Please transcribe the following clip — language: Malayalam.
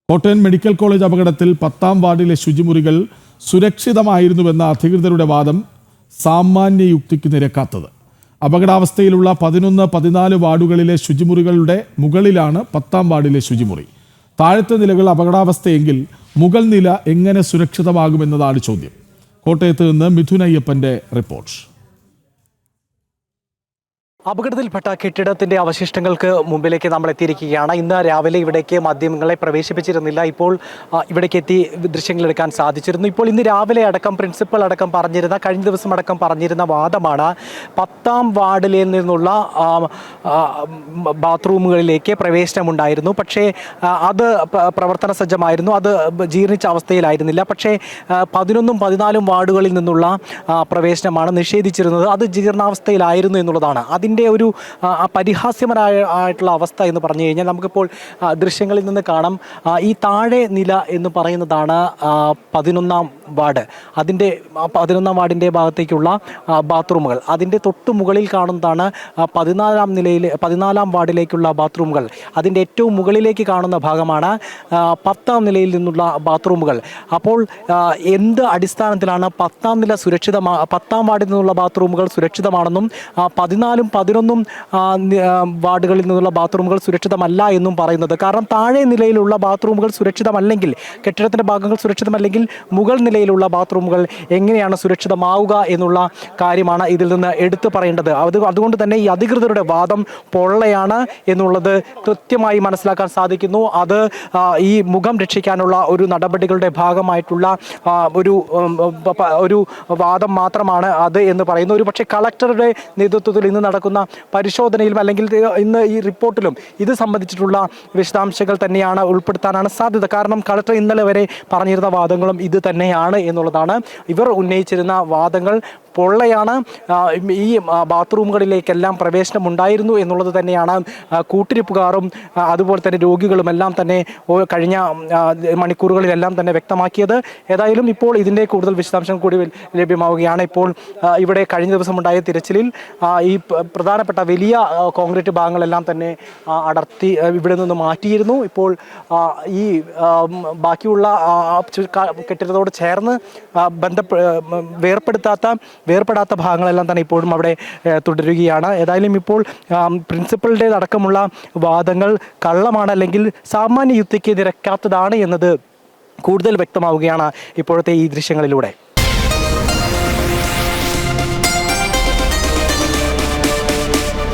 കോട്ടയം മെഡിക്കൽ കോളേജ് അപകടത്തിൽ 10ാം വാർഡിലെ ശുചിമുറികൾ സുരക്ഷിതമായിരുന്നുവെന്ന അധികൃതരുടെ വാദം സാമാന്യ യുക്തിക്ക് നിരക്കാത്തത്. അപകടാവസ്ഥയിലുള്ള 11, 14 വാർഡുകളിലെ ശുചിമുറികളുടെ മുകളിലാണ് 10ാം വാർഡിലെ ശുചിമുറി. താഴത്തെ നിലകൾ അപകടാവസ്ഥയെങ്കിൽ മുകൾ നില എങ്ങനെ സുരക്ഷിതമാകുമെന്നതാണ് ചോദ്യം. കോട്ടയത്ത് നിന്ന് മിഥുൻ അയ്യപ്പന്റെ റിപ്പോർട്ട്. അപകടത്തിൽപ്പെട്ട കെട്ടിടത്തിന്റെ അവശിഷ്ടങ്ങൾക്ക് മുമ്പിലേക്ക് നമ്മൾ എത്തിയിരിക്കുകയാണ്. ഇന്ന് രാവിലെ ഇവിടേക്ക് മാധ്യമങ്ങളെ പ്രവേശിപ്പിച്ചിരുന്നില്ല. ഇപ്പോൾ ഇവിടേക്ക് എത്തി ദൃശ്യങ്ങളെടുക്കാൻ സാധിച്ചിരുന്നു. ഇപ്പോൾ ഇന്ന് രാവിലെ അടക്കം പ്രിൻസിപ്പൽ അടക്കം പറഞ്ഞിരുന്ന, കഴിഞ്ഞ ദിവസം അടക്കം പറഞ്ഞിരുന്ന വാദമാണ് 10ാം വാർഡിൽ നിന്നുള്ള ബാത്റൂമുകളിലേക്ക് പ്രവേശനമുണ്ടായിരുന്നു. പക്ഷേ അത് പ്രവർത്തന സജ്ജമായിരുന്നു, അത് ജീർണിച്ച അവസ്ഥയിലായിരുന്നില്ല. പക്ഷേ 11, 14 വാർഡുകളിൽ നിന്നുള്ള പ്രവേശനമാണ് നിഷേധിച്ചിരുന്നത്. അത് ജീർണാവസ്ഥയിലായിരുന്നു എന്നുള്ളതാണ് അതിൻ്റെ ഒരു പരിഹാസ്യമായിട്ടുള്ള അവസ്ഥ എന്ന് പറഞ്ഞു കഴിഞ്ഞാൽ നമുക്കിപ്പോൾ ദൃശ്യങ്ങളിൽ നിന്ന് കാണാം. ഈ താഴെ നില എന്ന് പറയുന്നതാണ് 11ാം വാർഡ്. അതിൻ്റെ 11ാം വാർഡിൻ്റെ ഭാഗത്തേക്കുള്ള ബാത്റൂമുകൾ. അതിൻ്റെ തൊട്ട് മുകളിൽ കാണുന്നതാണ് 14ാം വാർഡിലേക്കുള്ള ബാത്റൂമുകൾ. അതിൻ്റെ ഏറ്റവും മുകളിലേക്ക് കാണുന്ന ഭാഗമാണ് 10ാം നിലയിൽ നിന്നുള്ള ബാത്റൂമുകൾ. അപ്പോൾ എന്ത് അടിസ്ഥാനത്തിലാണ് 10ാം നില 10ാം വാർഡിൽ നിന്നുള്ള ബാത്റൂമുകൾ സുരക്ഷിതമാണെന്നും 14ഉം 11ഉം വാർഡുകളിൽ നിന്നുള്ള ബാത്റൂമുകൾ സുരക്ഷിതമല്ല എന്നും പറയുന്നത്? കാരണം താഴെ നിലയിലുള്ള ബാത്റൂമുകൾ സുരക്ഷിതമല്ലെങ്കിൽ, കെട്ടിടത്തിൻ്റെ ഭാഗങ്ങൾ സുരക്ഷിതമല്ലെങ്കിൽ മുകൾ നിലയിലുള്ള ബാത്റൂമുകൾ എങ്ങനെയാണ് സുരക്ഷിതമാവുക എന്നുള്ള കാര്യമാണ് ഇതിൽ നിന്ന് എടുത്തു പറയേണ്ടത്. അതുകൊണ്ട് തന്നെ ഈ അധികൃതരുടെ വാദം പൊള്ളയാണ് എന്നുള്ളത് കൃത്യമായി മനസ്സിലാക്കാൻ സാധിക്കുന്നു. അത് ഈ മുഖം രക്ഷിക്കാനുള്ള ഒരു നടപടികളുടെ ഭാഗമായിട്ടുള്ള ഒരു വാദം മാത്രമാണ് അത് എന്ന് പറയുന്നു. ഒരു പക്ഷേ കളക്ടറുടെ നേതൃത്വത്തിൽ ഇന്ന് നടക്കുന്ന പരിശോധനയിലും അല്ലെങ്കിൽ ഇന്ന് ഈ റിപ്പോർട്ടിലും ഇത് സംബന്ധിച്ചിട്ടുള്ള വിശദാംശങ്ങൾ തന്നെയാണ് ഉൾപ്പെടുത്താനാണ് സാധ്യത. കാരണം കളക്ടർ ഇന്നലെ വരെ പറഞ്ഞിരുന്ന വാദങ്ങളും ഇത് തന്നെയാണ് എന്നുള്ളതാണ്. ഇവർ ഉന്നയിച്ചിരുന്ന വാദങ്ങൾ പൊള്ളയാണ്. ഈ ബാത്റൂമുകളിലേക്കെല്ലാം പ്രവേശനം ഉണ്ടായിരുന്നു എന്നുള്ളത് തന്നെയാണ് കൂട്ടിരിപ്പുകാരും അതുപോലെ തന്നെ രോഗികളും എല്ലാം തന്നെ കഴിഞ്ഞ മണിക്കൂറുകളിലെല്ലാം തന്നെ വ്യക്തമാക്കിയത്. ഏതായാലും ഇപ്പോൾ ഇതിൻ്റെ കൂടുതൽ വിശദാംശങ്ങൾ കൂടി ലഭ്യമാവുകയാണ്. ഇപ്പോൾ ഇവിടെ കഴിഞ്ഞ ദിവസം ഉണ്ടായ തിരച്ചിലിൽ ഈ പ്രധാനപ്പെട്ട വലിയ കോൺക്രീറ്റ് ഭാഗങ്ങളെല്ലാം തന്നെ അടർത്തി ഇവിടെ നിന്ന് മാറ്റിയിരുന്നു. ഇപ്പോൾ ഈ ബാക്കിയുള്ള കെട്ടിടത്തോട് ചേർന്ന് വേർപെടാത്ത ഭാഗങ്ങളെല്ലാം തന്നെ ഇപ്പോഴും അവിടെ തുടരുകയാണ്. ഏതായാലും ഇപ്പോൾ പ്രിൻസിപ്പലിൻ്റെ അടക്കമുള്ള വാദങ്ങൾ കള്ളമാണ്, അല്ലെങ്കിൽ സാമാന്യ യുക്തിക്ക് നിരക്കാത്തതാണ് എന്നത് കൂടുതൽ വ്യക്തമാവുകയാണ് ഇപ്പോഴത്തെ ഈ ദൃശ്യങ്ങളിലൂടെ.